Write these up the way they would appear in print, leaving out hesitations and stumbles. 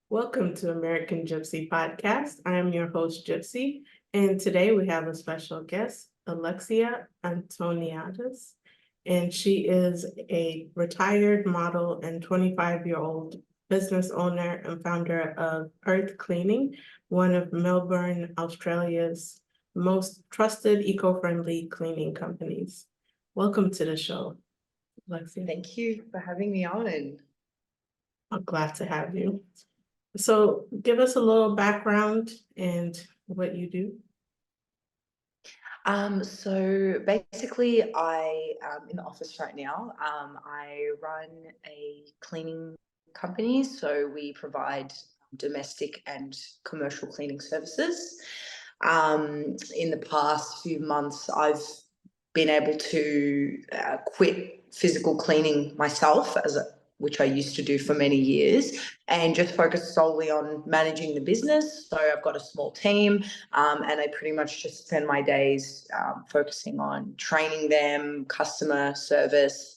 Welcome to American GypC Podcast. I am your host, Gypsy, and today we have a special guest, Alexia Antoniadis, and she is a retired model and 25-year-old business owner and founder of Earth Cleaning, one of Melbourne, Australia's most trusted eco-friendly cleaning companies. Welcome to the show, Alexia. Thank you for having me on. I'm glad to have you. So give us a little background and what you do. So basically I am in the office right now. I run a cleaning company, so we provide domestic and commercial cleaning services. In the past few months, I've been able to quit physical cleaning myself, which I used to do for many years, and just focus solely on managing the business. So I've got a small team, and I pretty much just spend my days focusing on training them, customer service,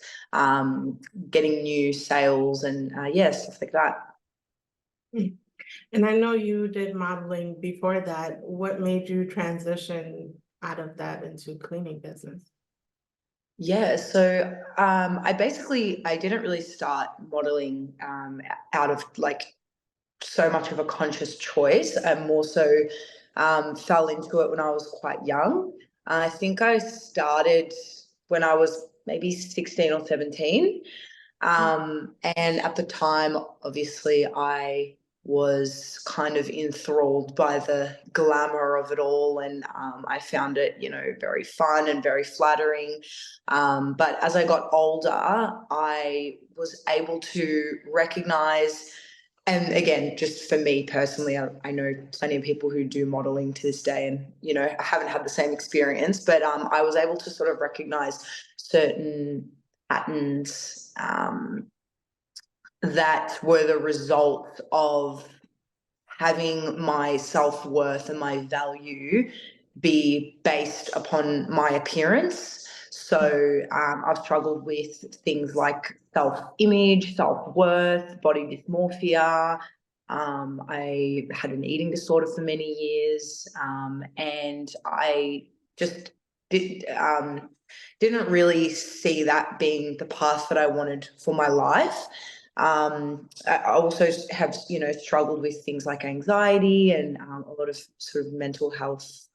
getting new sales, and stuff like that. And I know you did modeling before that. What made you transition out of that into cleaning business? Yeah, so I didn't really start modeling out of like so much of a conscious choice. I more so fell into it when I was quite young. I think I started when I was maybe 16 or 17. And at the time, obviously, I was kind of enthralled by the glamour of it all, and I found it, very fun and very flattering. But as I got older, I was able to recognize, and again, just for me personally, I know plenty of people who do modeling to this day, and I haven't had the same experience, but I was able to sort of recognize certain patterns that were the result of having my self-worth and my value be based upon my appearance. So I've struggled with things like self-image, self-worth, body dysmorphia. I had an eating disorder for many years, and I just didn't really see that being the path that I wanted for my life. I also have, struggled with things like anxiety and a lot of sort of mental health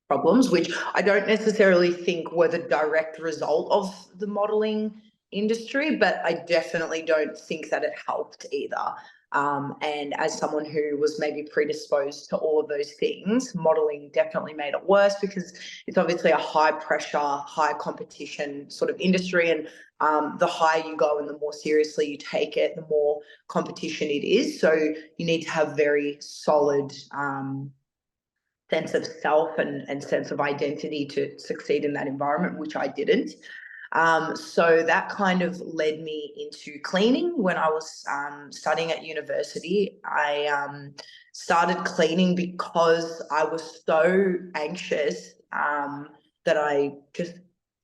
problems, which I don't necessarily think were the direct result of the modeling industry, but I definitely don't think that it helped either. And as someone who was maybe predisposed to all of those things, modeling definitely made it worse because it's obviously a high pressure, high competition sort of industry. And the higher you go and the more seriously you take it, the more competition it is. So you need to have very solid sense of self and sense of identity to succeed in that environment, which I didn't. So that kind of led me into cleaning. When I was studying at university, I started cleaning because I was so anxious that I just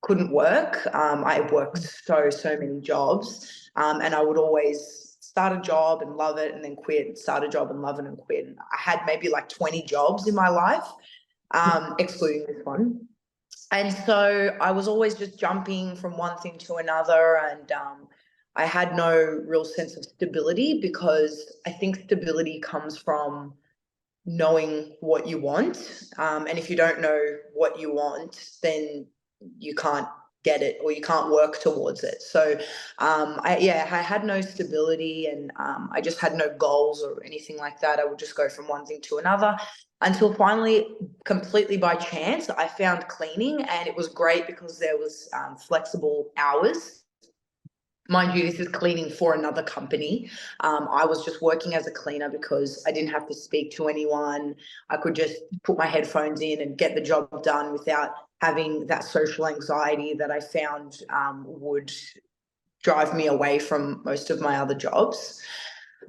couldn't work. I worked so many jobs, and I would always start a job and love it and then quit, start a job and love it and quit. And I had maybe like 20 jobs in my life, excluding this one. And so I was always just jumping from one thing to another, and I had no real sense of stability, because I think stability comes from knowing what you want. And if you don't know what you want, then you can't get it or you can't work towards it. So I had no stability, and I just had no goals or anything like that. I would just go from one thing to another until finally, completely by chance, I found cleaning, and it was great because there was flexible hours. Mind you, this is cleaning for another company. I was just working as a cleaner because I didn't have to speak to anyone. I could just put my headphones in and get the job done without having that social anxiety that I found would drive me away from most of my other jobs.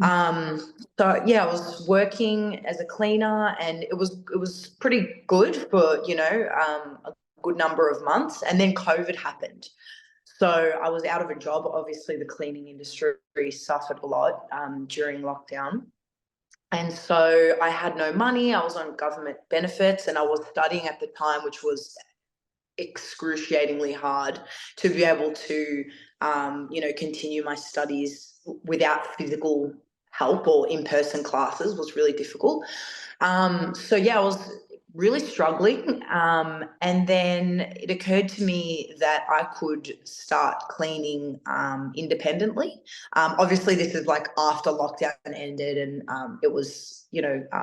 So yeah, I was working as a cleaner, and it was pretty good for a good number of months, and then COVID happened. So I was out of a job. Obviously, the cleaning industry suffered a lot during lockdown. And so I had no money. I was on government benefits and I was studying at the time, which was excruciatingly hard to be able to, continue my studies without physical help or in-person classes was really difficult. So yeah, I was really struggling. And then it occurred to me that I could start cleaning independently. Obviously, this is like after lockdown ended and it was,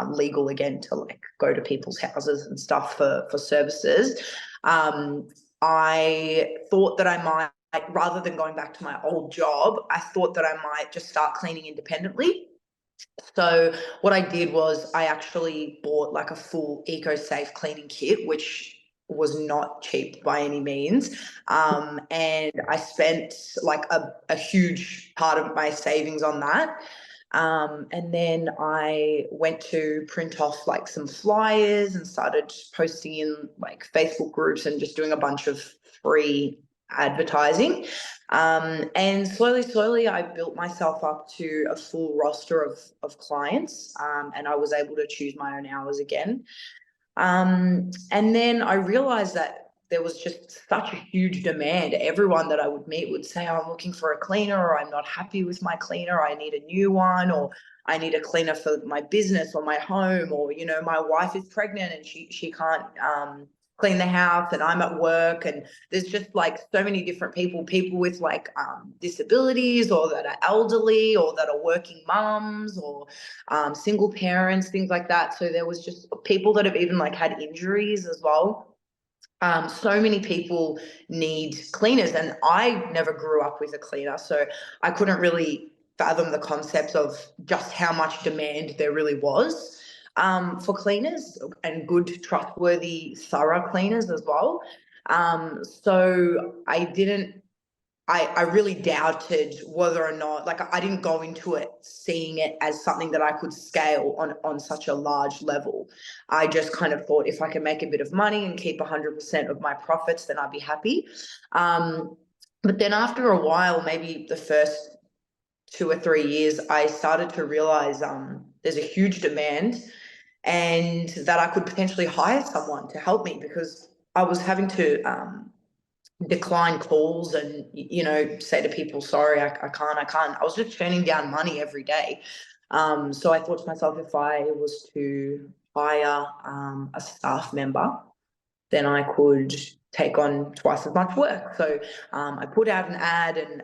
legal again to like go to people's houses and stuff for services. I thought that I might, rather than going back to my old job, I thought that I might just start cleaning independently. So what I did was I actually bought like a full eco-safe cleaning kit, which was not cheap by any means. And I spent like a huge part of my savings on that. And then I went to print off like some flyers and started posting in like Facebook groups and just doing a bunch of free advertising. And slowly, I built myself up to a full roster of clients, and I was able to choose my own hours again. And then I realized that there was just such a huge demand. Everyone that I would meet would say, oh, I'm looking for a cleaner, or I'm not happy with my cleaner, I need a new one, or I need a cleaner for my business or my home, or, my wife is pregnant and she can't clean the house and I'm at work. And there's just like so many different people with like disabilities, or that are elderly, or that are working mums, or single parents, things like that. So there was just people that have even like had injuries as well. So many people need cleaners, and I never grew up with a cleaner, so I couldn't really fathom the concept of just how much demand there really was for cleaners, and good, trustworthy, thorough cleaners as well. So I really doubted whether or not, like, I didn't go into it seeing it as something that I could scale on such a large level. I just kind of thought if I can make a bit of money and keep 100% of my profits, then I'd be happy. But then after a while, maybe the first 2 or 3 years, I started to realize there's a huge demand and that I could potentially hire someone to help me, because I was having to decline calls and say to people, sorry, I can't. I was just turning down money every day. So I thought to myself, if I was to hire a staff member, then I could take on twice as much work. So I put out an ad, and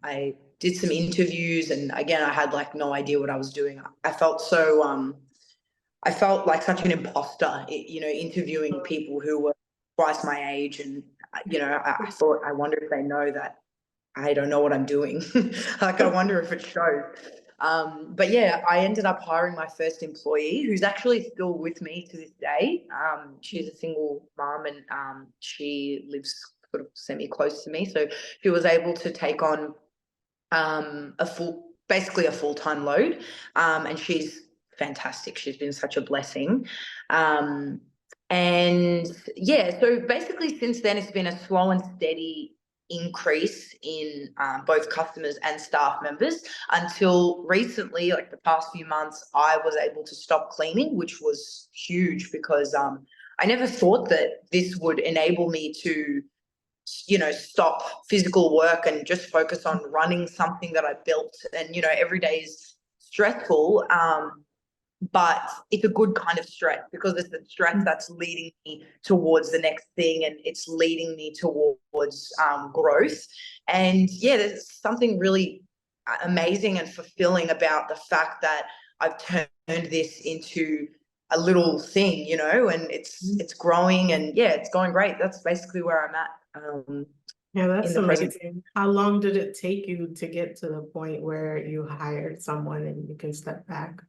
I did some interviews, and again, I had like no idea what I was doing. I felt like such an imposter, interviewing people who were twice my age. And, I thought, I wonder if they know that I don't know what I'm doing. Like, I wonder if it shows. But yeah, I ended up hiring my first employee, who's actually still with me to this day. She's a single mom, and she lives sort of semi-close to me. So she was able to take on basically a full-time load. And she's fantastic. She's been such a blessing. And yeah, so basically since then, it's been a slow and steady increase in both customers and staff members, until recently, like the past few months, I was able to stop cleaning, which was huge, because I never thought that this would enable me to stop physical work and just focus on running something that I built. And every day is stressful, but it's a good kind of stress, because it's the stress that's leading me towards the next thing, and it's leading me towards growth. And yeah, there's something really amazing and fulfilling about the fact that I've turned this into a little thing, and it's growing, and yeah, it's going great. That's basically where I'm at. Yeah, that's in the present. amazing. How long did it take you to get to the point where you hired someone and you can step back?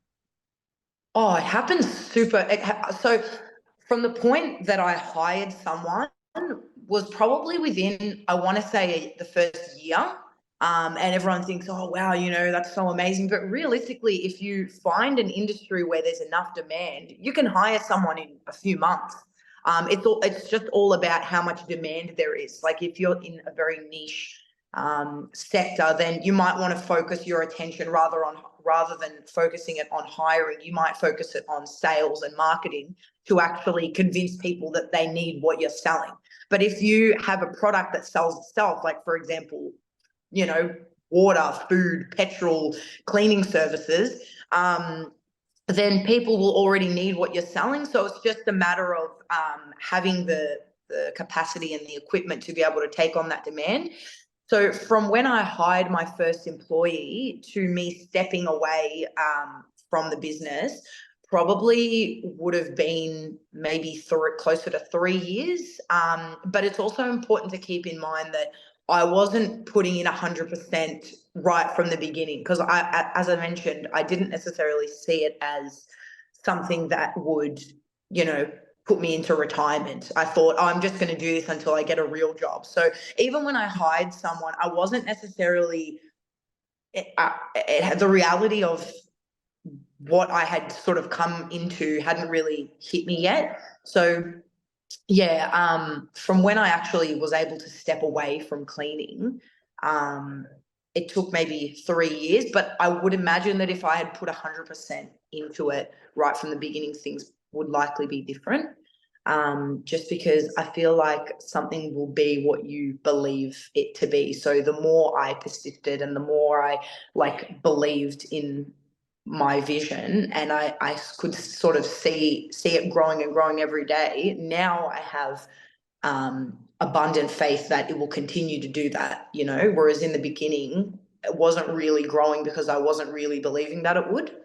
Oh, it happened so from the point that I hired someone was probably within, I want to say, the first year. And everyone thinks, oh, wow, that's so amazing. But realistically, if you find an industry where there's enough demand, you can hire someone in a few months. It's just all about how much demand there is. Like if you're in a very niche sector, then you might want to focus your attention rather than focusing it on hiring. You might focus it on sales and marketing to actually convince people that they need what you're selling. But if you have a product that sells itself, like for example, water, food, petrol, cleaning services, then people will already need what you're selling. So it's just a matter of having the capacity and the equipment to be able to take on that demand. So from when I hired my first employee to me stepping away from the business, probably would have been maybe closer to 3 years. But it's also important to keep in mind that I wasn't putting in 100% right from the beginning, because as I mentioned, I didn't necessarily see it as something that would, put me into retirement. I thought, I'm just going to do this until I get a real job. So even when I hired someone, I wasn't necessarily the reality of what I had sort of come into hadn't really hit me yet. So yeah, from when I actually was able to step away from cleaning, it took maybe 3 years, but I would imagine that if I had put 100% into it right from the beginning, things would likely be different. Just because I feel like something will be what you believe it to be. So the more I persisted and the more I believed in my vision, and I could sort of see it growing and growing every day. Now I have abundant faith that it will continue to do that, whereas in the beginning it wasn't really growing because I wasn't really believing that it would.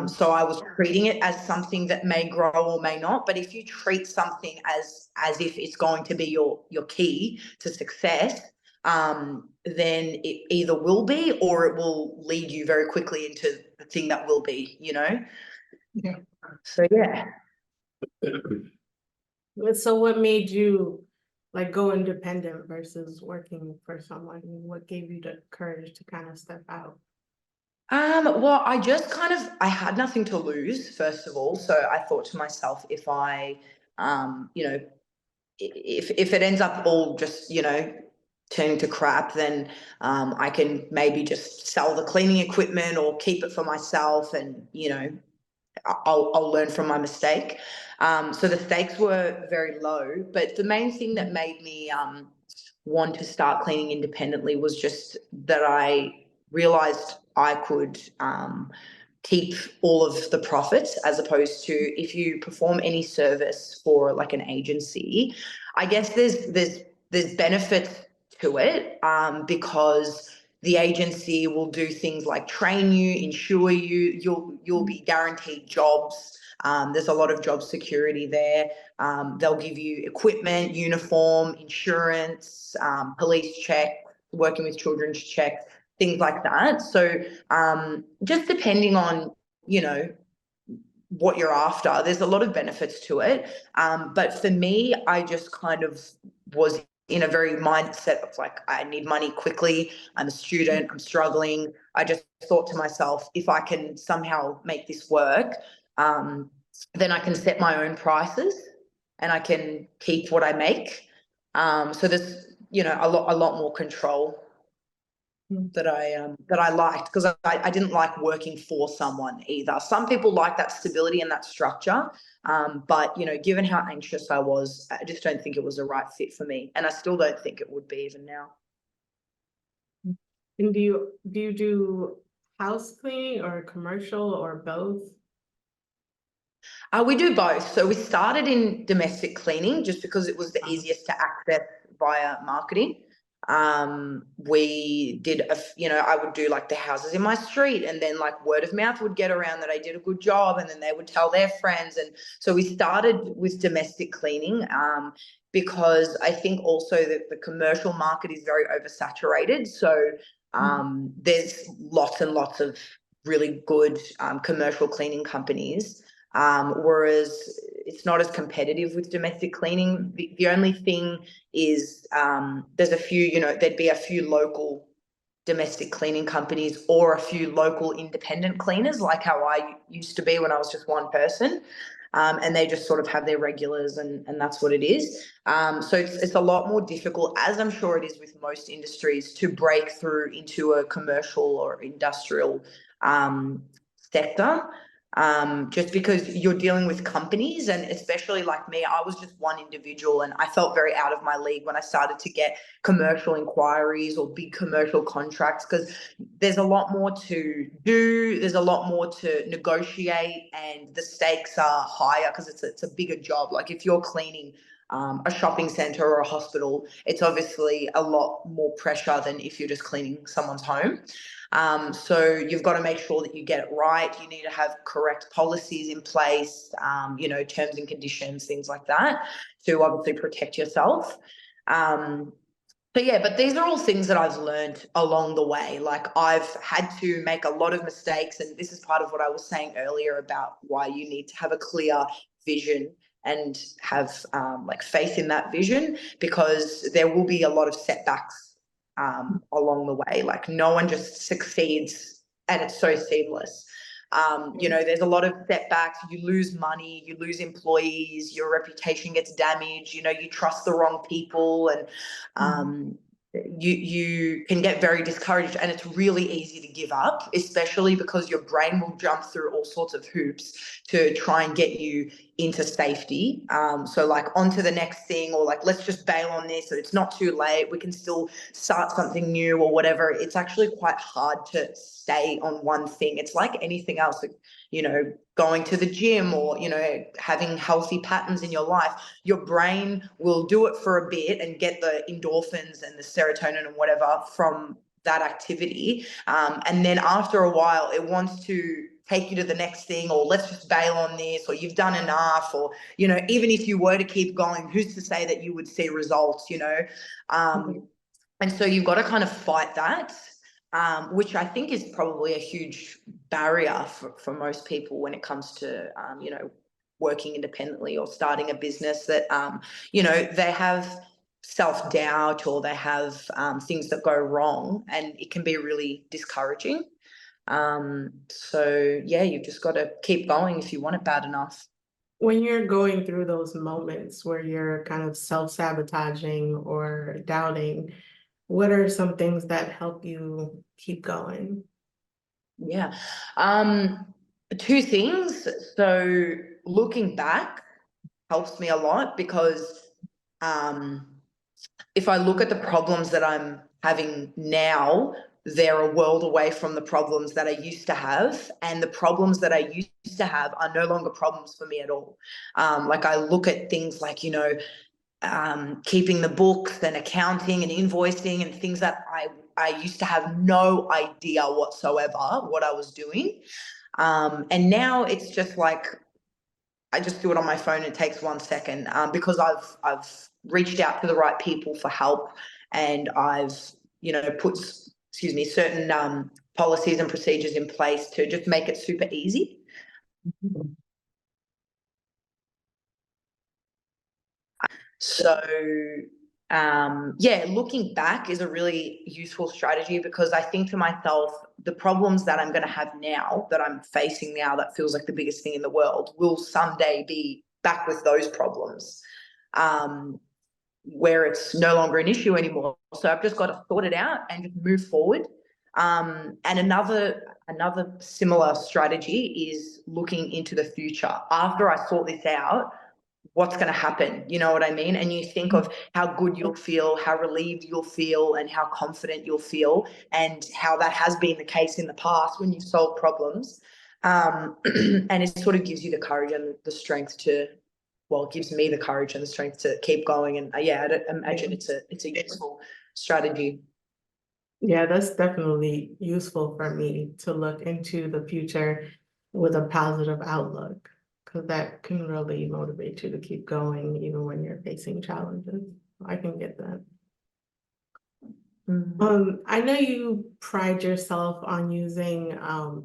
So I was treating it as something that may grow or may not. But if you treat something as if it's going to be your key to success, then it either will be or it will lead you very quickly into the thing that will be, Yeah. So yeah. So what made you go independent versus working for someone? What gave you the courage to kind of step out? Well, I had nothing to lose, first of all. So I thought to myself, if I, if it ends up all just, turning to crap, then I can maybe just sell the cleaning equipment or keep it for myself, and I'll learn from my mistake. So the stakes were very low, but the main thing that made me want to start cleaning independently was just that I realized I could keep all of the profits, as opposed to if you perform any service for like an agency. I guess there's benefits to it, because the agency will do things like train you, insure you, you'll be guaranteed jobs. There's a lot of job security there. They'll give you equipment, uniform, insurance, police check, working with children's check, things like that. So just depending on, what you're after, there's a lot of benefits to it. But for me, I just kind of was in a very mindset of I need money quickly. I'm a student, I'm struggling. I just thought to myself, if I can somehow make this work, then I can set my own prices and I can keep what I make. So there's, a lot more control that I liked, because I didn't like working for someone either. Some people like that stability and that structure, but given how anxious I was, I just don't think it was the right fit for me, and I still don't think it would be even now. And do you do house cleaning or commercial or both? We do both. So we started in domestic cleaning just because it was the easiest to access via marketing. We did I would do the houses in my street, and then word of mouth would get around that I did a good job, and then they would tell their friends. And so we started with domestic cleaning, because I think also that the commercial market is very oversaturated. So there's lots and lots of really good commercial cleaning companies, whereas it's not as competitive with domestic cleaning. The only thing is there's a few, there'd be a few local domestic cleaning companies or a few local independent cleaners, like how I used to be when I was just one person. and they just sort of have their regulars, and that's what it is. So it's a lot more difficult, as I'm sure it is with most industries, to break through into a commercial or industrial sector. Just because you're dealing with companies, and especially like me, I was just one individual, and I felt very out of my league when I started to get commercial inquiries or big commercial contracts, because there's a lot more to do, there's a lot more to negotiate, and the stakes are higher because it's a bigger job. Like if you're cleaning a shopping center or a hospital, it's obviously a lot more pressure than if you're just cleaning someone's home. So you've got to make sure that you get it right. You need to have correct policies in place, terms and conditions, things like that, to obviously protect yourself. But these are all things that I've learned along the way. Like I've had to make a lot of mistakes, and this is part of what I was saying earlier about why you need to have a clear vision and have faith in that vision, because there will be a lot of setbacks along the way. Like no one just succeeds and it's so seamless. There's a lot of setbacks. You lose money, you lose employees, your reputation gets damaged, you trust the wrong people, and you can get very discouraged, and it's really easy to give up, especially because your brain will jump through all sorts of hoops to try and get you into safety. So like onto the next thing, or like, let's just bail on this, or it's not too late, we can still start something new or whatever. It's actually quite hard to stay on one thing. It's like anything else, like, going to the gym, or, having healthy patterns in your life. Your brain will do it for a bit and get the endorphins and the serotonin and whatever from that activity. And then after a while, it wants to take you to the next thing, or let's just bail on this, or you've done enough, or, even if you were to keep going, who's to say that you would see results, And so you've got to kind of fight that, which I think is probably a huge barrier for most people when it comes to, working independently or starting a business, that, they have self-doubt, or they have things that go wrong, and it can be really discouraging. You've just got to keep going if you want it bad enough. When you're going through those moments where you're kind of self-sabotaging or doubting, what are some things that help you keep going? Yeah. Two things. So looking back helps me a lot, because if I look at the problems that I'm having now, they're a world away from the problems that I used to have, and the problems that I used to have are no longer problems for me at all. Like I look at things like, keeping the books and accounting and invoicing and things that I used to have no idea whatsoever what I was doing. And now it's just like, I just do it on my phone. It takes 1 second, because I've reached out to the right people for help, and I've, put, certain policies and procedures in place to just make it super easy. So, looking back is a really useful strategy, because I think to myself, the problems that I'm going to have now, that I'm facing now, that feels like the biggest thing in the world, will someday be back with those problems, where it's no longer an issue anymore. So I've just got to sort it out and just move forward. And another similar strategy is looking into the future. After I sort this out, what's going to happen? You know what I mean? And you think of how good you'll feel, how relieved you'll feel, and how confident you'll feel, and how that has been the case in the past when you've solved problems. And it sort of gives you the courage and the strength to, it gives me the courage and the strength to keep going. And I'd imagine it's a useful strategy. Yeah, that's definitely useful for me to look into the future with a positive outlook, because that can really motivate you to keep going even when you're facing challenges. I can get that. I know you pride yourself on using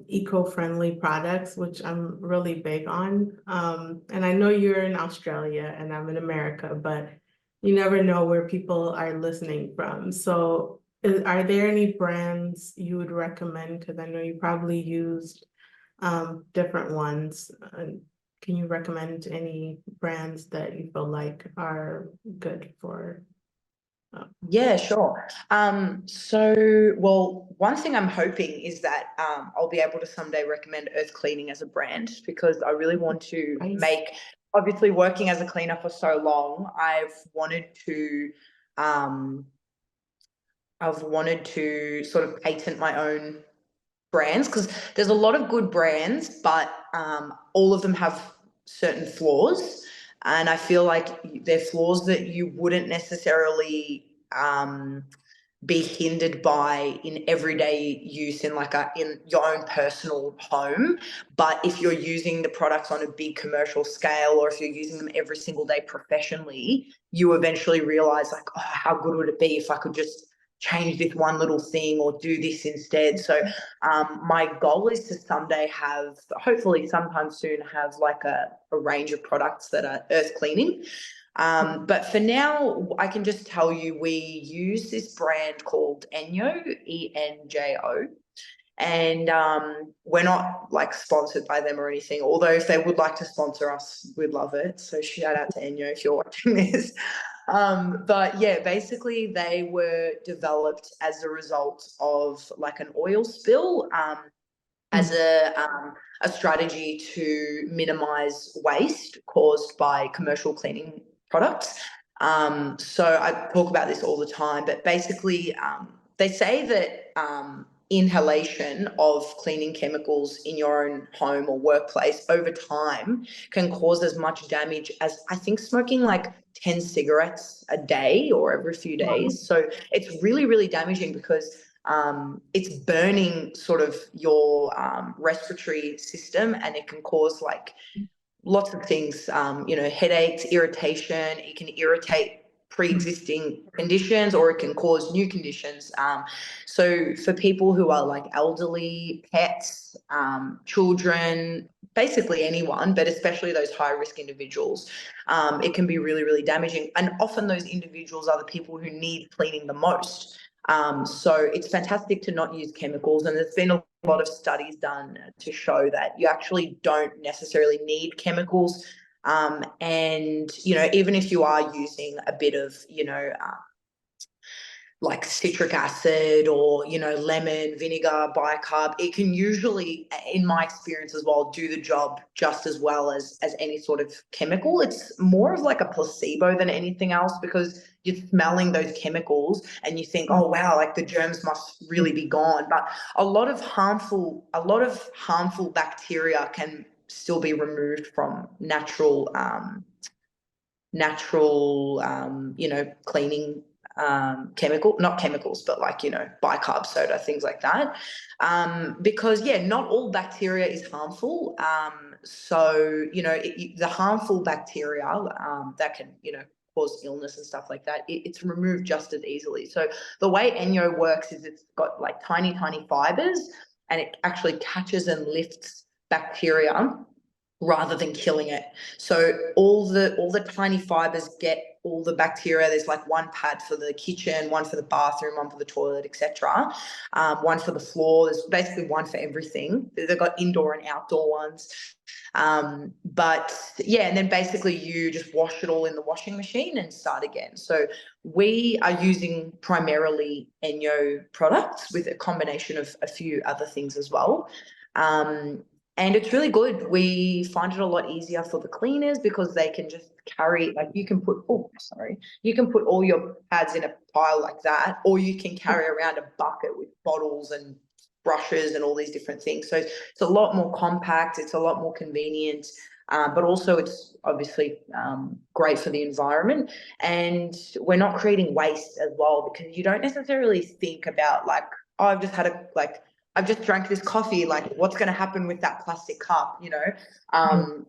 eco-friendly products, which I'm really big on. And I know you're in Australia and I'm in America, but you never know where people are listening from. So are there any brands you would recommend? Because I know you probably used different ones. can you recommend any brands that you feel like are good for? Yeah, sure. Well, one thing I'm hoping is that I'll be able to someday recommend Earth Cleaning as a brand, because I really want to Nice. obviously working as a cleaner for so long, um, I've wanted to sort of patent my own brands, because there's a lot of good brands, but all of them have certain flaws. And I feel like they're flaws that you wouldn't necessarily be hindered by in everyday use in your own personal home. But if you're using the products on a big commercial scale, or if you're using them every single day professionally, you eventually realize, like, oh, how good would it be if I could just change this one little thing or do this instead. So my goal is to someday hopefully sometime soon, have like a range of products that are earth cleaning. But for now, I can just tell you, we use this brand called Enjo, Enjo. And we're not like sponsored by them or anything, although if they would like to sponsor us, we'd love it. So shout out to Enjo if you're watching this. But yeah, basically they were developed as a result of like an oil spill, as a strategy to minimize waste caused by commercial cleaning products. So I talk about this all the time, but basically they say that inhalation of cleaning chemicals in your own home or workplace over time can cause as much damage as, I think, smoking like 10 cigarettes a day or every few days. So it's really, really damaging, because it's burning sort of your respiratory system, and it can cause like lots of things, headaches, irritation. It can irritate pre-existing conditions, or it can cause new conditions. So for people who are like elderly, pets, children, basically anyone, but especially those high-risk individuals, it can be really, really damaging. And often those individuals are the people who need cleaning the most. So it's fantastic to not use chemicals, and there's been a lot of studies done to show that you actually don't necessarily need chemicals. And, even if you are using a bit of, like citric acid or, lemon, vinegar, bicarb, it can usually, in my experience as well, do the job just as well as any sort of chemical. It's more of like a placebo than anything else, because you're smelling those chemicals and you think, oh wow, like the germs must really be gone. But a lot of harmful bacteria can still be removed from natural cleaning not chemicals, but like, bicarb soda, things like that. Because not all bacteria is harmful. So, the harmful bacteria that can, cause illness and stuff like that, it's removed just as easily. So the way Enjo works is it's got like tiny, tiny fibers, and it actually catches and lifts bacteria rather than killing it. So all the tiny fibers get all the bacteria. There's like one pad for the kitchen, one for the bathroom, one for the toilet, etc. One for the floor. There's basically one for everything. They've got indoor and outdoor ones. But yeah, and then basically you just wash it all in the washing machine and start again. So we are using primarily Enjo products with a combination of a few other things as well. And it's really good. We find it a lot easier for the cleaners, because they can just carry, like you can put all your pads in a pile like that, or you can carry around a bucket with bottles and brushes and all these different things. So it's a lot more compact. It's a lot more convenient. But also it's obviously great for the environment, and we're not creating waste as well, because you don't necessarily think about like, oh, I've just drank this coffee, like what's going to happen with that plastic cup,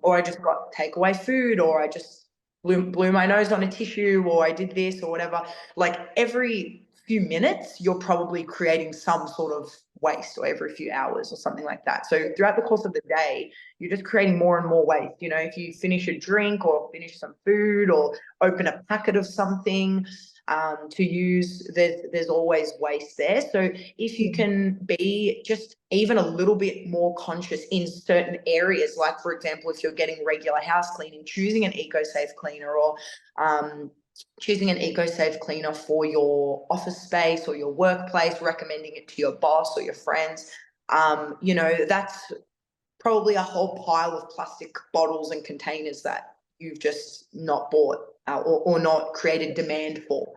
or I just got takeaway food, or I just blew my nose on a tissue, or I did this or whatever. Like every few minutes, you're probably creating some sort of waste, or every few hours or something like that. So throughout the course of the day, you're just creating more and more waste. If you finish a drink or finish some food or open a packet of something, to use. There's always waste there. So if you can be just even a little bit more conscious in certain areas, like for example, if you're getting regular house cleaning, choosing an eco-safe cleaner, or choosing an eco-safe cleaner for your office space or your workplace, recommending it to your boss or your friends. That's probably a whole pile of plastic bottles and containers that you've just not bought or not created demand for.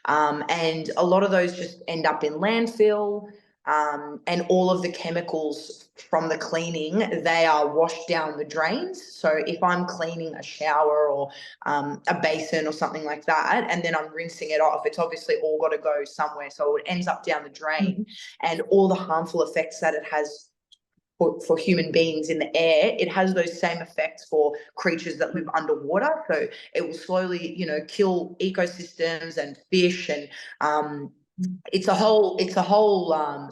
And a lot of those just end up in landfill, and all of the chemicals from the cleaning, they are washed down the drains. So if I'm cleaning a shower or a basin or something like that, and then I'm rinsing it off, it's obviously all got to go somewhere. So it ends up down the drain, and all the harmful effects that it has for human beings in the air, it has those same effects for creatures that live underwater. So it will slowly, kill ecosystems and fish, and it's a whole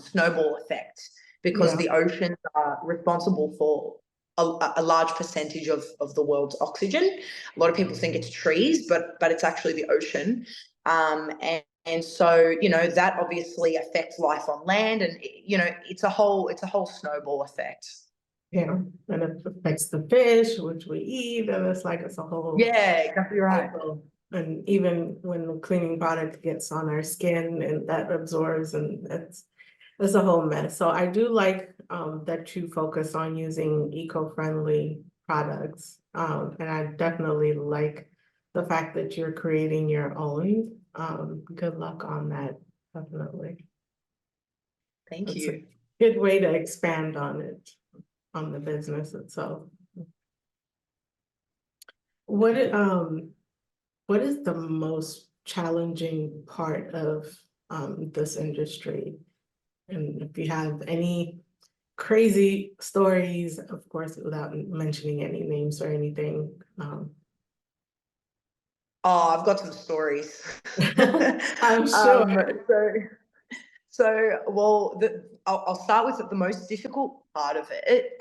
snowball effect, because the oceans are responsible for a large percentage of the world's oxygen. A lot of people think it's trees, but it's actually the ocean. And so, that obviously affects life on land, and it's a whole snowball effect. Yeah, and it affects the fish, which we eat, and it's a whole. Yeah, exactly right. cycle. And even when the cleaning product gets on our skin, and that absorbs, and it's a whole mess. So I do like that you focus on using eco-friendly products. And I definitely like the fact that you're creating your own. Good luck on that, definitely. Thank It's you. a good way to expand on it, on the business itself. What is the most challenging part of this industry? And if you have any crazy stories, of course, without mentioning any names or anything. Oh, I've got some stories. I'm sure. Well, I'll start with the most difficult part of it.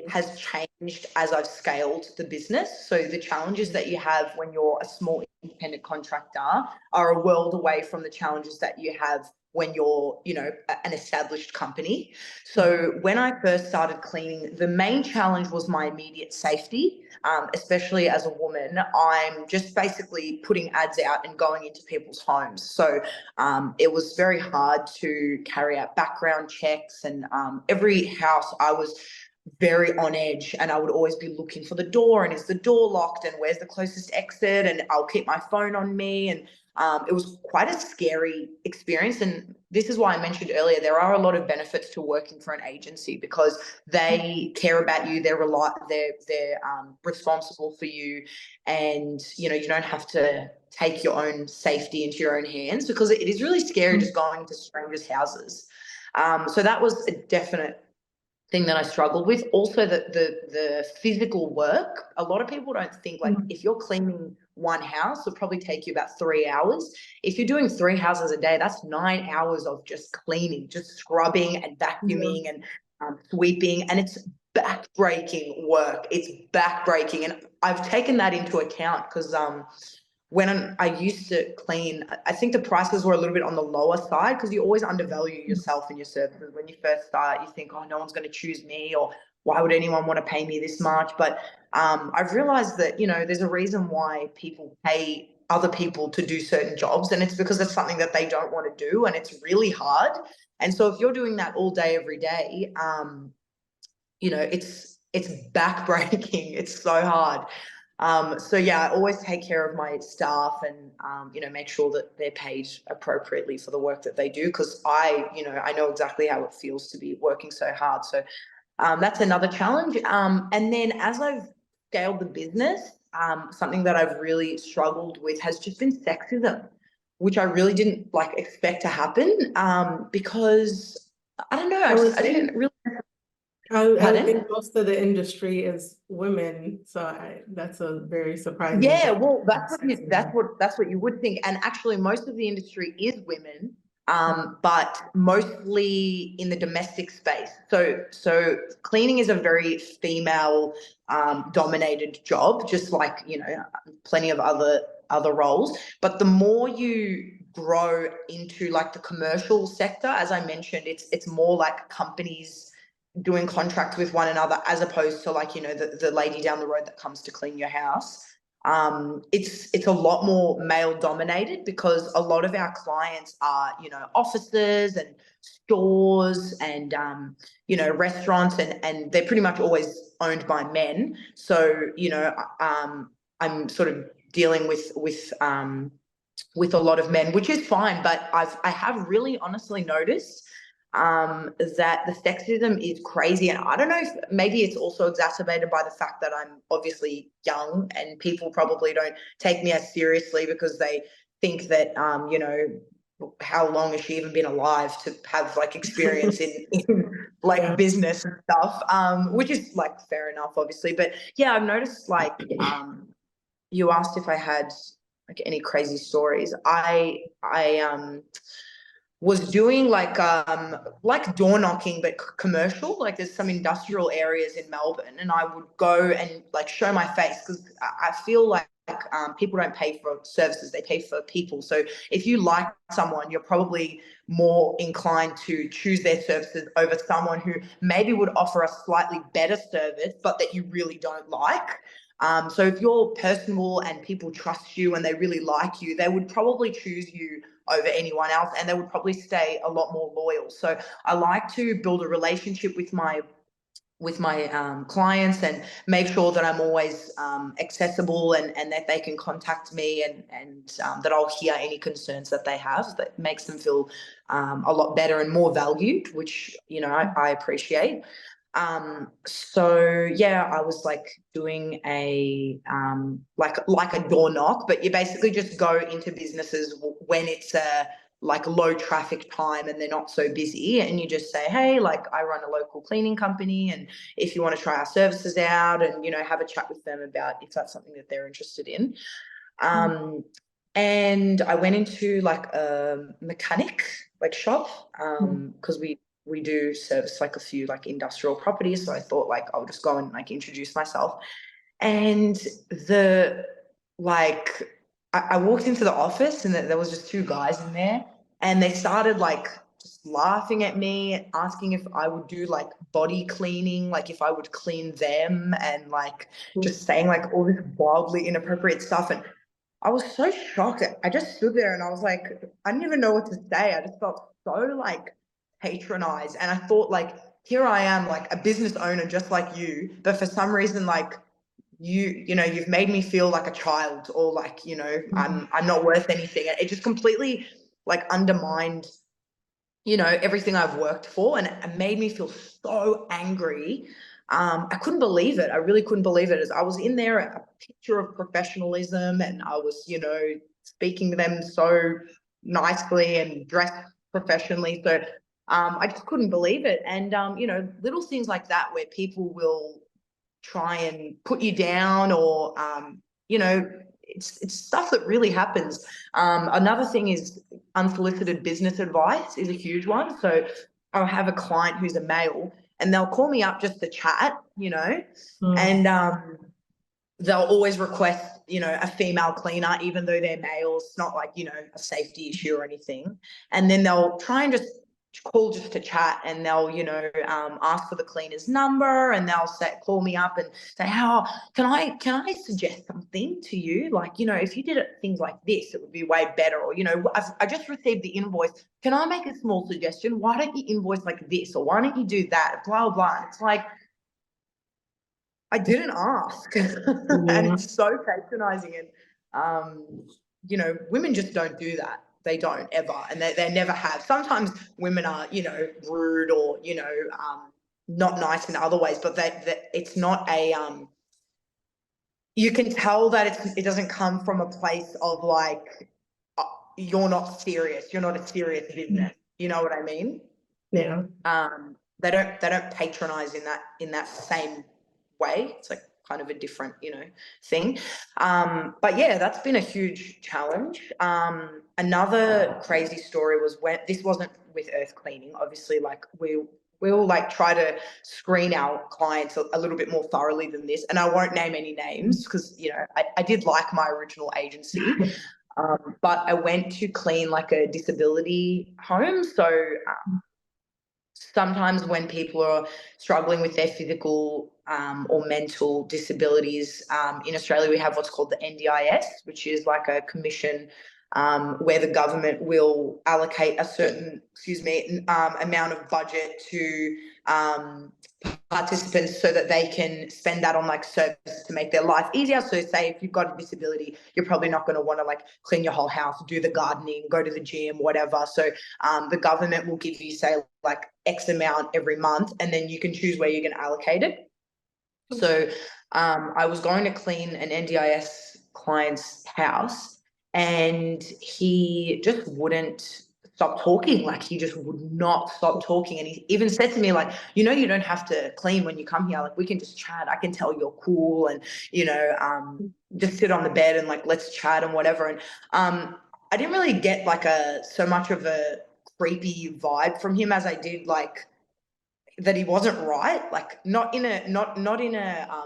Has changed as I've scaled the business. So the challenges that you have when you're a small independent contractor are a world away from the challenges that you have when you're, an established company. So when I first started cleaning, the main challenge was my immediate safety. Especially as a woman, I'm just basically putting ads out and going into people's homes. So it was very hard to carry out background checks, and every house I was very on edge, and I would always be looking for the door, and is the door locked, and where's the closest exit, and I'll keep my phone on me. And it was quite a scary experience. And this is why I mentioned earlier, there are a lot of benefits to working for an agency, because they care about you, they're responsible for you, and you don't have to take your own safety into your own hands, because it is really scary just going into strangers' houses. So that was a definite thing that I struggled with. Also, the physical work. A lot of people don't think, like, if you're cleaning one house, it'll probably take you about 3 hours. If you're doing 3 houses a day, that's 9 hours of just cleaning, just scrubbing and vacuuming and sweeping, and it's back-breaking work. It's back-breaking, and I've taken that into account, because when I used to clean, I think the prices were a little bit on the lower side, because you always undervalue yourself and your services. When you first start, you think, oh, no one's going to choose me, or why would anyone want to pay me this much? But I've realized that, there's a reason why people pay other people to do certain jobs, and it's because it's something that they don't want to do, and it's really hard. And so if you're doing that all day, every day, it's backbreaking. It's so hard. So yeah, I always take care of my staff, and make sure that they're paid appropriately for the work that they do, because I know exactly how it feels to be working so hard. So that's another challenge. And then as I've scaled the business, something that I've really struggled with has just been sexism, which I really didn't expect to happen, because I don't know, I didn't really. I would think most of the industry is women, so that's a very surprising. Yeah, well, that's what you would think, and actually, most of the industry is women, but mostly in the domestic space. So cleaning is a very female dominated job, just like plenty of other other roles. But the more you grow into like the commercial sector, as I mentioned, it's more like companies doing contracts with one another, as opposed to like, the lady down the road that comes to clean your house. It's a lot more male dominated, because a lot of our clients are, offices and stores and, restaurants, and they're pretty much always owned by men. So, I'm sort of dealing with a lot of men, which is fine. But I have really honestly noticed that the sexism is crazy. And I don't know if maybe it's also exacerbated by the fact that I'm obviously young, and people probably don't take me as seriously because they think that, how long has she even been alive to have like experience in like business and stuff, which is like fair enough, obviously. But yeah, I've noticed like, you asked if I had like any crazy stories. I was doing like door knocking, but commercial. Like there's some industrial areas in Melbourne, and I would go and like show my face, because I feel like people don't pay for services, they pay for people. So if you like someone, you're probably more inclined to choose their services over someone who maybe would offer a slightly better service, but that you really don't like. So if you're personable and people trust you and they really like you, they would probably choose you over anyone else, and they would probably stay a lot more loyal. So I like to build a relationship with my clients, and make sure that I'm always accessible, and that they can contact me, and that I'll hear any concerns that they have. That makes them feel a lot better and more valued, which I appreciate. So yeah, I was like doing a like a door knock, but you basically just go into businesses when it's a like low traffic time and they're not so busy, and you just say, hey, like I run a local cleaning company, and if you want to try our services out, and have a chat with them about if that's something that they're interested in. And I went into like a mechanic like shop, because we do service like a few like industrial properties. So I thought like I'll just go and like introduce myself. And I walked into the office, and there was just two guys in there, and they started like just laughing at me, asking if I would do like body cleaning, like if I would clean them, and like just saying like all this wildly inappropriate stuff. And I was so shocked. I just stood there and I was like, I didn't even know what to say. I just felt so like patronized. And I thought like, here I am, like a business owner just like you, but for some reason, like you've made me feel like a child, or like, I'm not worth anything. It just completely like undermined, everything I've worked for, and it made me feel so angry. I couldn't believe it. I really couldn't believe it. As I was in there, a picture of professionalism, and I was, speaking to them so nicely and dressed professionally. So I just couldn't believe it. And, little things like that where people will try and put you down, or, it's stuff that really happens. Another thing is unsolicited business advice is a huge one. So I'll have a client who's a male, and they'll call me up just to chat, and they'll always request, a female cleaner, even though they're males. It's not like, a safety issue or anything. And then they'll try and just call just to chat, and they'll, ask for the cleaner's number, and they'll call me up and say, how can I suggest something to you? Like, if you did things like this, it would be way better. Or, I just received the invoice. Can I make a small suggestion? Why don't you invoice like this? Or why don't you do that? Blah, blah. And it's like, I didn't ask. And it's so patronizing. And, women just don't do that. They don't ever. And they never have. Sometimes women are, rude, or, not nice in other ways, but that it's not a, you can tell that it doesn't come from a place of like, you're not serious. You're not a serious business. You know what I mean? Yeah. They don't patronize in that same way. It's like kind of a different, thing. But yeah, that's been a huge challenge. Another crazy story was when this wasn't with earth cleaning. Obviously, like we we'll like try to screen our clients a little bit more thoroughly than this. And I won't name any names because, you know, I did like my original agency. But I went to clean like a disability home. So sometimes when people are struggling with their physical or mental disabilities, in Australia we have what's called the NDIS, which is like a commission where the government will allocate a certain, amount of budget to participants so that they can spend that on like services to make their life easier. So say if you've got a disability, you're probably not going to want to like clean your whole house, do the gardening, go to the gym, whatever. So the government will give you, say, like X amount every month, and then you can choose where you're going to allocate it. So I was going to clean an NDIS client's house, and he just wouldn't stop talking. Like, he just would not stop talking. And he even said to me, like, you know, you don't have to clean when you come here. Like, we can just chat. I can tell you're cool, and, you know, just sit on the bed and like, let's chat and whatever. And I didn't really get like so much of a creepy vibe from him as I did like that he wasn't right, like not in a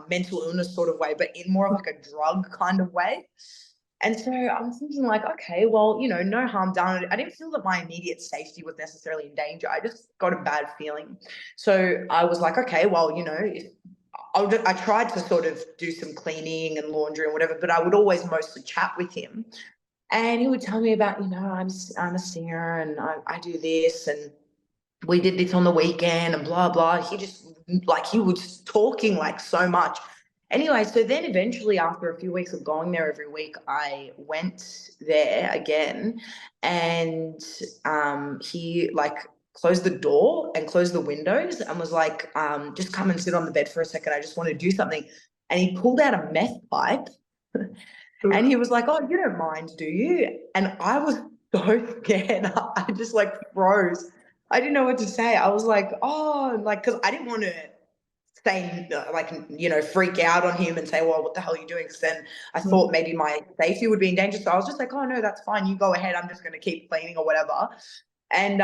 mental illness sort of way, but in more of like a drug kind of way. And so I'm thinking like, okay, well, you know, no harm done. I didn't feel that my immediate safety was necessarily in danger. I just got a bad feeling. So I was like, okay, well, you know, I tried to sort of do some cleaning and laundry and whatever, but I would always mostly chat with him. And he would tell me about, you know, I'm a singer and I do this and we did this on the weekend and blah, blah. He just like, he was talking like so much. Anyway, so then eventually after a few weeks of going there every week, I went there again, and he like closed the door and closed the windows and was like, just come and sit on the bed for a second. I just want to do something. And he pulled out a meth pipe and he was like, oh, you don't mind, do you? And I was so scared. I just like froze. I didn't know what to say. I was like, oh, like, because I didn't want to say, like, you know, freak out on him and say, well, what the hell are you doing? Because then I thought maybe my safety would be in danger. So I was just like, oh, no, that's fine. You go ahead. I'm just going to keep cleaning or whatever. And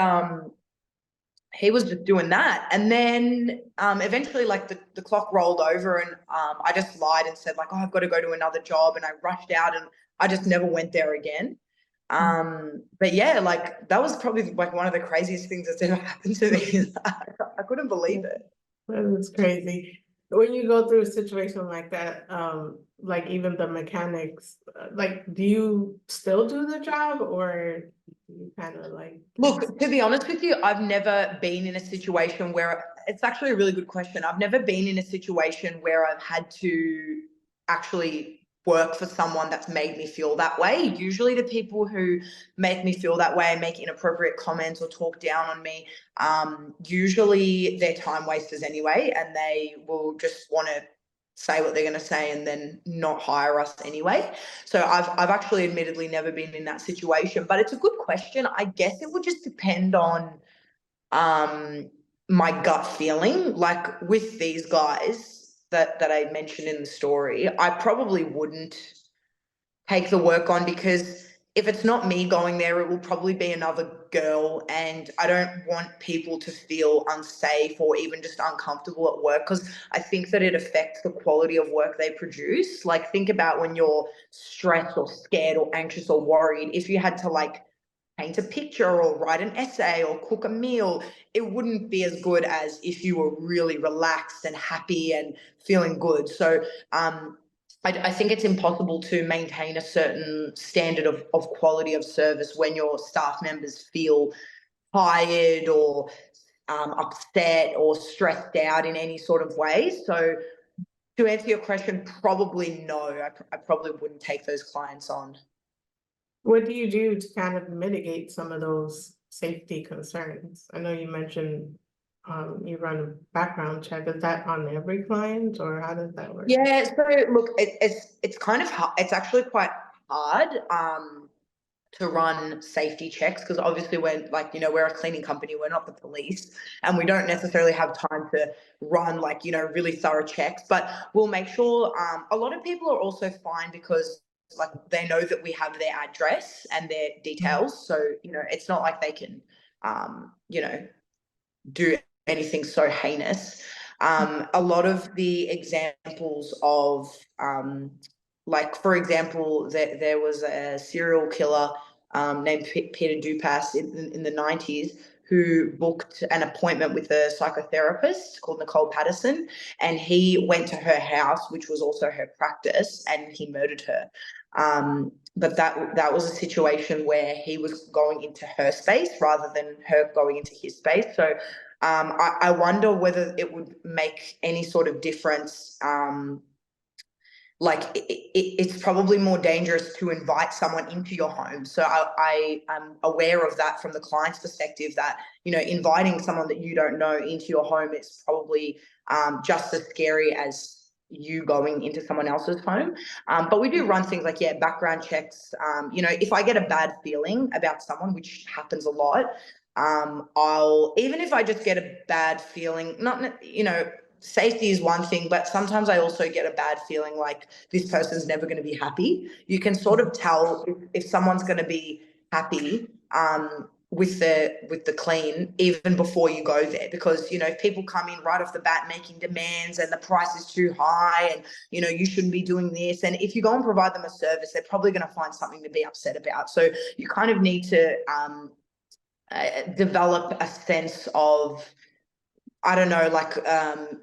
he was just doing that. And then eventually, like, the clock rolled over and I just lied and said, like, oh, I've got to go to another job. And I rushed out and I just never went there again. But yeah, like that was probably like one of the craziest things that's ever happened to me. I couldn't believe it. That is crazy. When you go through a situation like that, like even the mechanics, like, do you still do the job or you kind of like? Look, to be honest with you, I've never been in a situation where it's actually a really good question. I've never been in a situation where I've had to actually work for someone that's made me feel that way. Usually the people who make me feel that way and make inappropriate comments or talk down on me, usually they're time wasters anyway, and they will just want to say what they're going to say and then not hire us anyway. So I've actually admittedly never been in that situation, but it's a good question. I guess it would just depend on my gut feeling. Like with these guys that I mentioned in the story, I probably wouldn't take the work on because if it's not me going there, it will probably be another girl. And I don't want people to feel unsafe or even just uncomfortable at work because I think that it affects the quality of work they produce. Like, think about when you're stressed or scared or anxious or worried, if you had to like paint a picture or write an essay or cook a meal, it wouldn't be as good as if you were really relaxed and happy and feeling good. So I think it's impossible to maintain a certain standard of quality of service when your staff members feel tired or upset or stressed out in any sort of way. So to answer your question, probably no. I probably wouldn't take those clients on. What do you do to kind of mitigate some of those safety concerns? I know you mentioned you run a background check. Is that on every client or how does that work? Yeah, so look, it's kind of hard. It's actually quite hard to run safety checks because obviously we're like, you know, we're a cleaning company, we're not the police, and we don't necessarily have time to run like, you know, really thorough checks, but we'll make sure a lot of people are also fine because like they know that we have their address and their details. So, you know, it's not like they can you know, do anything so heinous. A lot of the examples of, like, for example, there was a serial killer named Peter Dupas in the 90s who booked an appointment with a psychotherapist called Nicole Patterson, and he went to her house, which was also her practice, and he murdered her. But that was a situation where he was going into her space rather than her going into his space. So I wonder whether it would make any sort of difference. Like it's probably more dangerous to invite someone into your home. So I am aware of that from the client's perspective, that, you know, inviting someone that you don't know into your home is probably just as scary as you going into someone else's home. But we do run things like, background checks. You know, if I get a bad feeling about someone, which happens a lot, even if I just get a bad feeling, not, you know, safety is one thing, but sometimes I also get a bad feeling like this person's never going to be happy. You can sort of tell if someone's going to be happy with the clean even before you go there, because, you know, if people come in right off the bat making demands and the price is too high and, you know, you shouldn't be doing this, and if you go and provide them a service, they're probably going to find something to be upset about. So you kind of need to develop a sense of, I don't know, like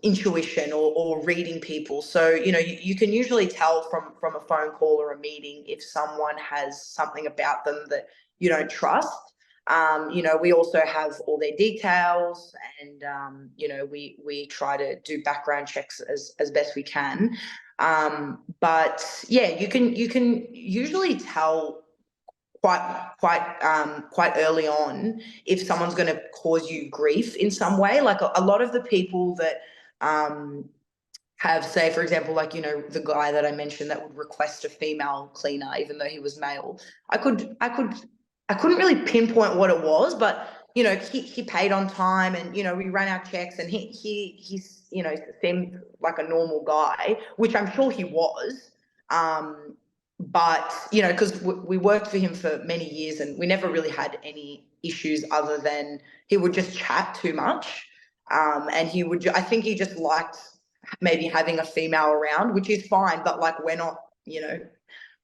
intuition or reading people. So, you know, you can usually tell from a phone call or a meeting if someone has something about them that you don't trust. You know, we also have all their details, and you know, we try to do background checks as best we can. But yeah, you can usually tell quite early on if someone's going to cause you grief in some way. Like a lot of the people that have, say, for example, like, you know, the guy that I mentioned that would request a female cleaner even though he was male, I couldn't really pinpoint what it was, but, you know, he paid on time, and, you know, we ran our checks, and he's, you know, seemed like a normal guy, which I'm sure he was. But, you know, because we worked for him for many years and we never really had any issues other than he would just chat too much. And I think he just liked maybe having a female around, which is fine, but like, we're not, you know,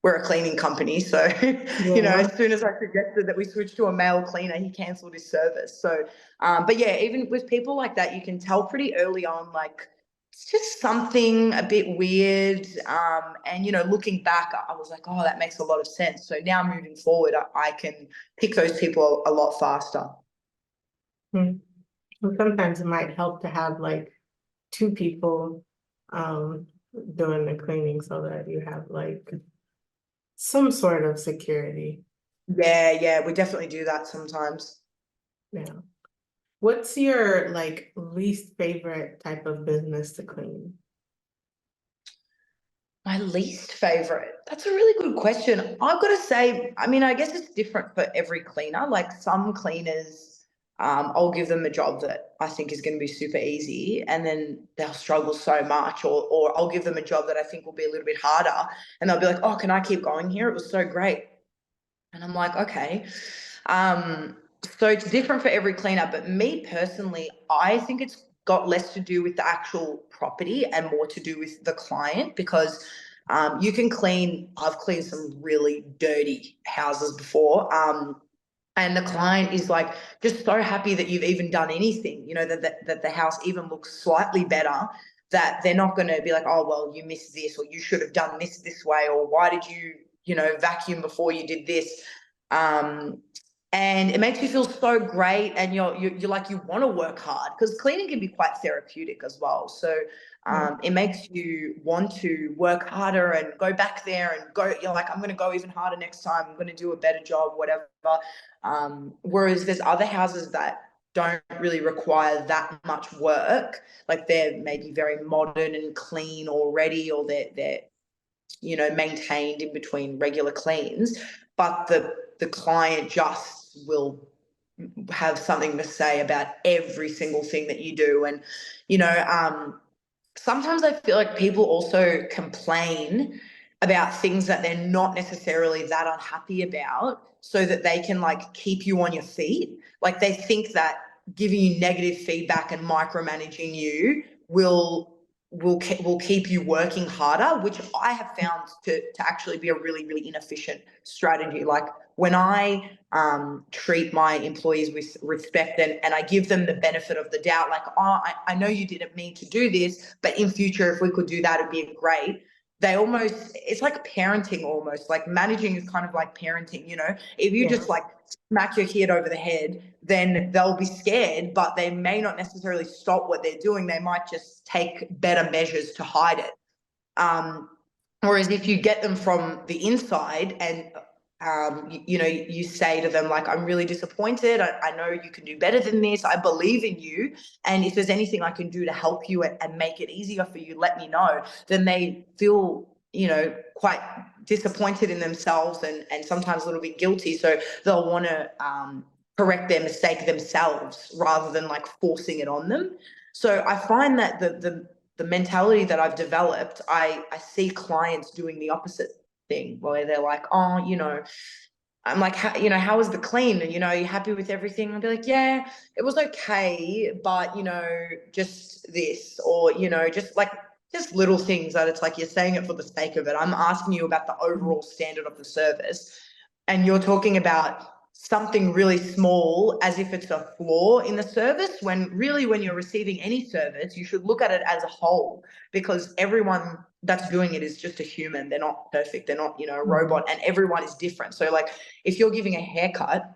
we're a cleaning company. So, you know, as soon as I suggested that we switch to a male cleaner, he cancelled his service. So, but yeah, even with people like that, you can tell pretty early on, like, it's just something a bit weird. And, you know, looking back, I was like, oh, that makes a lot of sense. So now moving forward, I can pick those people a lot faster. Well, sometimes it might help to have like two people doing the cleaning so that you have like some sort of security. Yeah, we definitely do that sometimes. Yeah. What's your like least favorite type of business to clean? My least favorite? That's a really good question. I've got to say, I mean, I guess it's different for every cleaner. Like some cleaners, I'll give them a job that I think is going to be super easy, and then they'll struggle so much, or I'll give them a job that I think will be a little bit harder, and they'll be like, oh, can I keep going here? It was so great. And I'm like, okay. So it's different for every cleaner, but me personally, I think it's got less to do with the actual property and more to do with the client, because you can I've cleaned some really dirty houses before. And the client is like just so happy that you've even done anything, you know, that the house even looks slightly better, that they're not going to be like, oh, well, you missed this, or you should have done this way, or why did you, you know, vacuum before you did this. And it makes you feel so great, and you're like, you want to work hard, because cleaning can be quite therapeutic as well. So it makes you want to work harder and go back there and go, you're like, I'm going to go even harder next time, I'm going to do a better job, whatever. Whereas there's other houses that don't really require that much work, like they're maybe very modern and clean already, or they're you know, maintained in between regular cleans, but the client just will have something to say about every single thing that you do. And, you know, sometimes I feel like people also complain about things that they're not necessarily that unhappy about, so that they can like keep you on your feet. Like they think that giving you negative feedback and micromanaging you will keep you working harder, which I have found to actually be a really, really inefficient strategy. Like when I treat my employees with respect and I give them the benefit of the doubt, like, oh, I know you didn't mean to do this, but in future, if we could do that, it'd be great. It's like parenting almost. Like managing is kind of like parenting, you know. If you just like smack your kid over the head, then they'll be scared, but they may not necessarily stop what they're doing. They might just take better measures to hide it. Whereas if you get them from the inside and you say to them, like, I'm really disappointed. I know you can do better than this. I believe in you. And if there's anything I can do to help you and make it easier for you, let me know. Then they feel, quite disappointed in themselves and sometimes a little bit guilty. So they'll want to correct their mistake themselves rather than like forcing it on them. So I find that the mentality that I've developed, I see clients doing the opposite thing where they're like, oh, I'm like, how was the clean? And, are you happy with everything? I'll be like, yeah, it was okay. But, just this, or, just little things that it's like, you're saying it for the sake of it. I'm asking you about the overall standard of the service. And you're talking about something really small as if it's a flaw in the service, when really when you're receiving any service, you should look at it as a whole, because everyone that's doing it is just a human. They're not perfect. They're not, a robot, and everyone is different. So like if you're giving a haircut,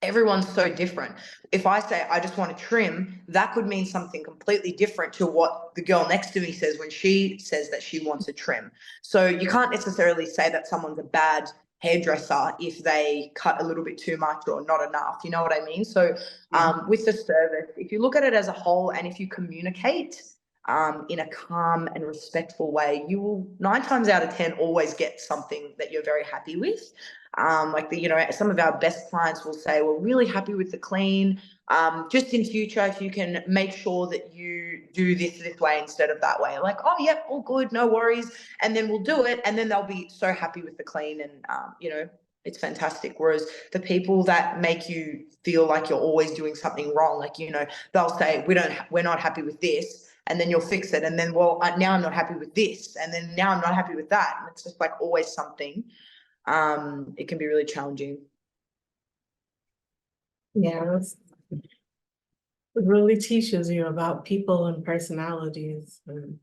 everyone's so different. If I say, I just want to trim, that could mean something completely different to what the girl next to me says when she says that she wants a trim. So you can't necessarily say that someone's a bad hairdresser if they cut a little bit too much or not enough. You know what I mean? So with the service, if you look at it as a whole and if you communicate in a calm and respectful way, you will 9 times out of 10 always get something that you're very happy with. Some of our best clients will say, we're really happy with the clean. Just in future, if you can make sure that you do this way instead of that way. Like, oh, yep, all good, no worries. And then we'll do it. And then they'll be so happy with the clean and, it's fantastic. Whereas the people that make you feel like you're always doing something wrong, like, they'll say, we're not happy with this. And then you'll fix it. And then, now I'm not happy with this. And then now I'm not happy with that. And it's just like always something. It can be really challenging. Yeah, it really teaches you about people and personalities and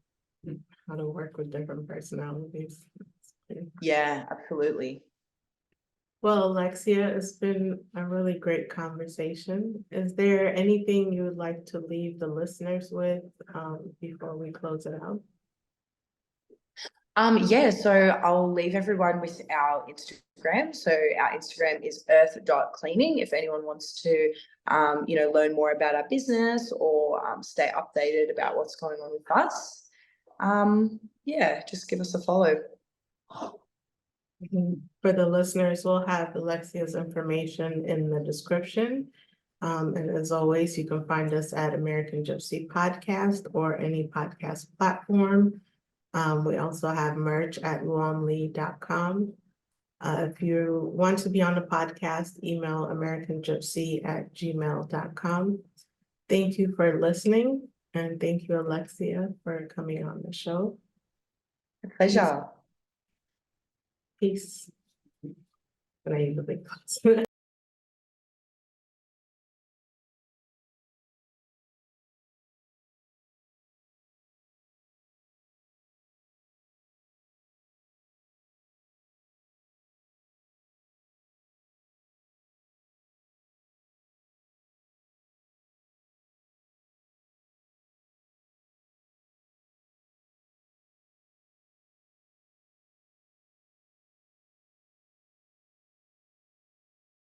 how to work with different personalities. Yeah, absolutely. Well, Alexia, it's been a really great conversation. Is there anything you would like to leave the listeners with before we close it out? So I'll leave everyone with our Instagram. So our Instagram is earth.cleaning. If anyone wants to, learn more about our business or stay updated about what's going on with us, just give us a follow. For the listeners, we'll have Alexia's information in the description. And as always, you can find us at American GypC Podcast or any podcast platform. We also have merch at luamlee.com. If you want to be on the podcast, email americangypsy@gmail.com. Thank you for listening, and thank you, Alexia, for coming on the show. A pleasure. Peace. And I use the big